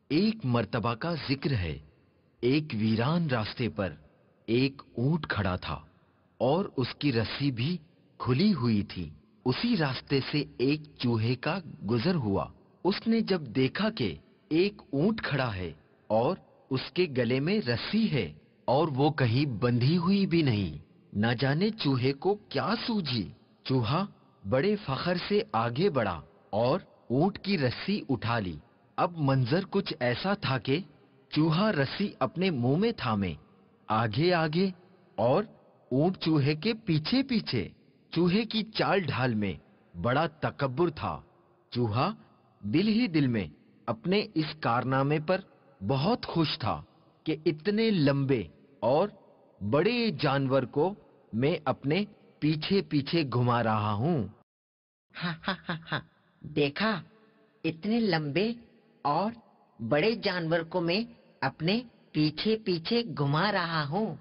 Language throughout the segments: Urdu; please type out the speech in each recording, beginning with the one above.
ایک مرتبہ کا ذکر ہے، ایک ویران راستے پر ایک اونٹ کھڑا تھا اور اس کی رسی بھی کھلی ہوئی تھی۔ اسی راستے سے ایک چوہے کا گزر ہوا۔ اس نے جب دیکھا کہ ایک اونٹ کھڑا ہے اور اس کے گلے میں رسی ہے اور وہ کہیں بندھی ہوئی بھی نہیں، نہ جانے چوہے کو کیا سوجھی۔ چوہا بڑے فخر سے آگے بڑھا اور اونٹ کی رسی اٹھا لی۔ اب منظر کچھ ایسا تھا کہ چوہا رسی اپنے منہ میں تھامے آگے آگے اور اونٹ چوہے کے پیچھے پیچھے۔ چوہے کی چال ڈھال میں بڑا تکبر تھا۔ چوہا دل ہی دل میں اپنے اس کارنامے پر بہت خوش تھا کہ اتنے لمبے اور بڑے جانور کو میں اپنے پیچھے پیچھے گھما رہا ہوں۔ ہاں ہاں ہاں ہاں، دیکھا، اتنے لمبے اور بڑے جانور کو میں اپنے پیچھے پیچھے گھما رہا ہوں۔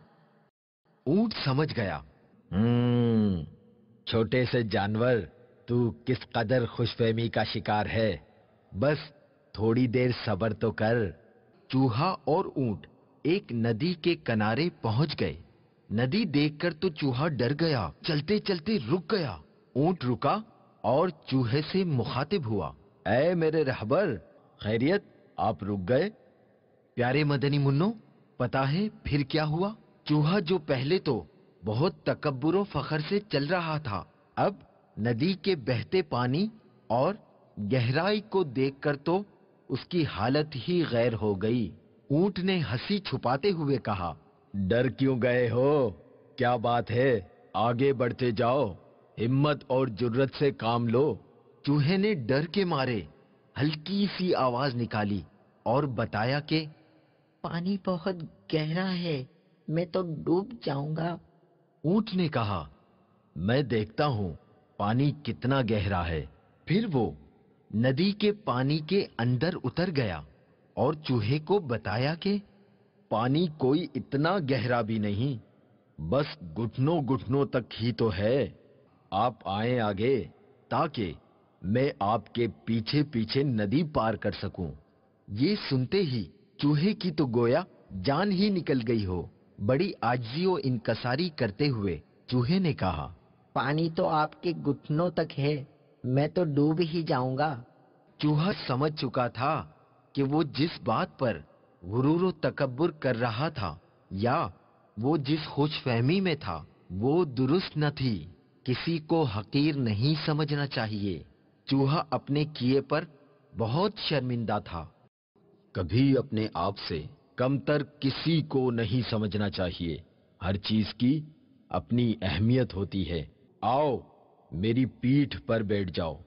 اونٹ سمجھ گیا، چھوٹے سے جانور، تو کس قدر خوش فہمی کا شکار ہے، بس تھوڑی دیر صبر تو کر۔ چوہا اور اونٹ ایک ندی کے کنارے پہنچ گئے۔ ندی دیکھ کر تو چوہا ڈر گیا، چلتے چلتے رک گیا۔ اونٹ رکا اور چوہے سے مخاطب ہوا، اے میرے رہبر، خیریت، آپ رک گئے؟ پیارے مدنی منو، پتا ہے پھر کیا ہوا؟ چوہا جو پہلے تو بہت تکبر و فخر سے چل رہا تھا، اب ندی کے بہتے پانی اور گہرائی کو دیکھ کر تو اس کی حالت ہی غیر ہو گئی۔ اونٹ نے ہنسی چھپاتے ہوئے کہا، ڈر کیوں گئے ہو؟ کیا بات ہے، آگے بڑھتے جاؤ، ہمت اور جرت سے کام لو۔ چوہے نے ڈر کے مارے ہلکی سی آواز نکالی اور بتایا کہ پانی بہت گہرا ہے، میں تو ڈوب جاؤں گا۔ اونٹ نے کہا، میں دیکھتا ہوں پانی کتنا گہرا ہے۔ پھر وہ ندی کے پانی کے اندر اتر گیا اور چوہے کو بتایا کہ پانی کوئی اتنا گہرا بھی نہیں، بس گھٹنوں گھٹنوں تک ہی تو ہے۔ آپ آئیں آگے تاکہ میں آپ کے پیچھے پیچھے ندی پار کر سکوں۔ یہ سنتے ہی چوہے کی تو گویا جان ہی نکل گئی ہو۔ بڑی عاجزی و انکساری کرتے ہوئے چوہے نے کہا، پانی تو آپ کے گھٹنوں تک ہے، میں تو ڈوب ہی جاؤں گا۔ چوہا سمجھ چکا تھا کہ وہ جس بات پر غرور و تکبر کر رہا تھا یا وہ جس خوش فہمی میں تھا وہ درست نہ تھی۔ کسی کو حقیر نہیں سمجھنا چاہیے۔ چوہا اپنے کیے پر بہت شرمندہ تھا۔ کبھی اپنے آپ سے کمتر کسی کو نہیں سمجھنا چاہیے۔ ہر چیز کی اپنی اہمیت ہوتی ہے۔ آؤ میری پیٹھ پر بیٹھ جاؤ۔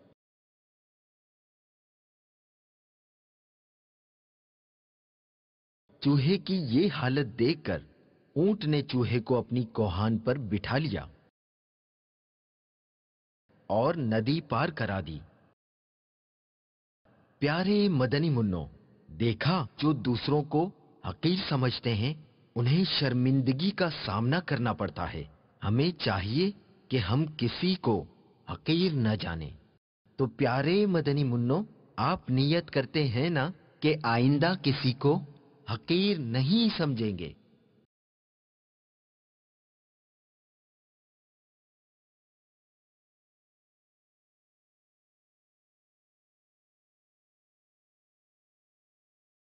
چوہے کی یہ حالت دیکھ کر اونٹ نے چوہے کو اپنی کوہان پر بٹھا لیا اور ندی پار کرا دی۔ پیارے مدنی منو، دیکھا، جو دوسروں کو حقیر سمجھتے ہیں انہیں شرمندگی کا سامنا کرنا پڑتا ہے۔ ہمیں چاہیے کہ ہم کسی کو حقیر نہ جانیں۔ تو پیارے مدنی منو، آپ نیت کرتے ہیں نا کہ آئندہ کسی کو حقیر نہیں سمجھیں گے؟